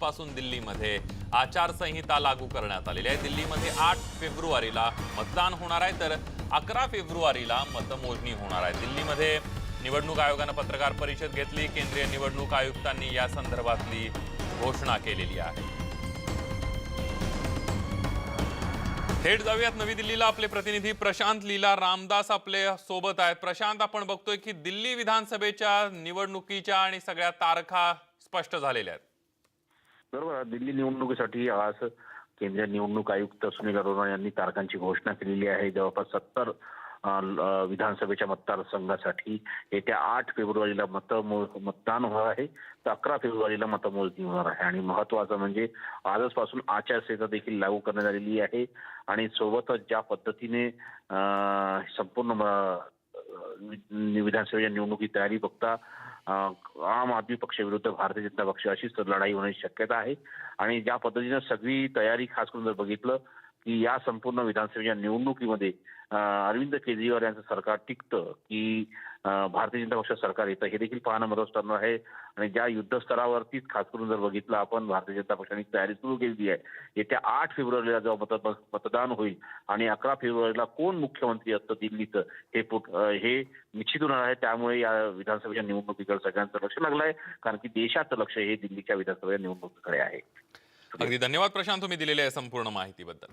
पासून दिल्लीमध्ये आचारसंहिता लागू करण्यात आलेली आहे। दिल्लीमध्ये 8 फेब्रुवारीला मतदान होणार आहे, तर 11 फेब्रुवारीला मतमोजणी होणार आहे। दिल्लीमध्ये निवडणूक आयोगाने पत्रकार परिषद घेतली। केंद्रीय निवडणूक आयुक्तांनी या संदर्भातली घोषणा केलेली आहे। थेट जाऊयात नवी दिल्लीला। आपले प्रतिनिधी प्रशांत लीला रामदास आपले सोबत आहेत। प्रशांत, आपण बघतोय की दिल्ली विधानसभेच्या निवडणुकीच्या आणि सगळ्या तारखा स्पष्ट झालेल्या आहेत। बरोबर, दिल्ली निवडणुकीसाठी आज केंद्रीय निवडणूक आयुक्त सुनील अरोरा यांनी तारखांची घोषणा केलेली आहे। जवळपास 70 विधानसभेच्या मतदारसंघासाठी येत्या 8 फेब्रुवारीला मतदान होणार आहे, तर 11 फेब्रुवारीला मतमोजणी होणार आहे। आणि महत्त्वाचं म्हणजे आजपासून आचारसंहिता देखील लागू करण्यात आलेली आहे। आणि सोबतच ज्या पद्धतीने संपूर्ण विधानसभेच्या निवडणुकीची तयारी बघता आम आदमी पक्षाविरुद्ध भारतीय जनता पक्ष अशीच लढाई होण्याची शक्यता आहे। आणि ज्या पद्धतीने सगळी तयारी खास करून जर बघितलं की या संपूर्ण विधानसभेच्या निवडणुकीमध्ये अरविंद केजरीवाल यांचं सरकार टिकतं की भारतीय जनता पक्ष सरकार येतं, हे देखील पाहणं महत्त्वाचं ठरणार आहे। आणि ज्या युद्धस्तरावरतीच खास करून जर बघितलं आपण, भारतीय जनता पक्षाने तयारी सुरू केलेली आहे। येत्या 8 फेब्रुवारीला जेव्हा मतदान होईल आणि 11 फेब्रुवारीला कोण मुख्यमंत्री असतं दिल्लीचं हे निश्चित होणार आहे। त्यामुळे या विधानसभेच्या निवडणुकीकडे सगळ्यांचं लक्ष लागलं आहे, कारण की देशाचं लक्ष हे दिल्लीच्या विधानसभेच्या निवडणुकीकडे आहे। अगदी धन्यवाद प्रशांत, तुम्ही दिलेल्या संपूर्ण माहितीबद्दल।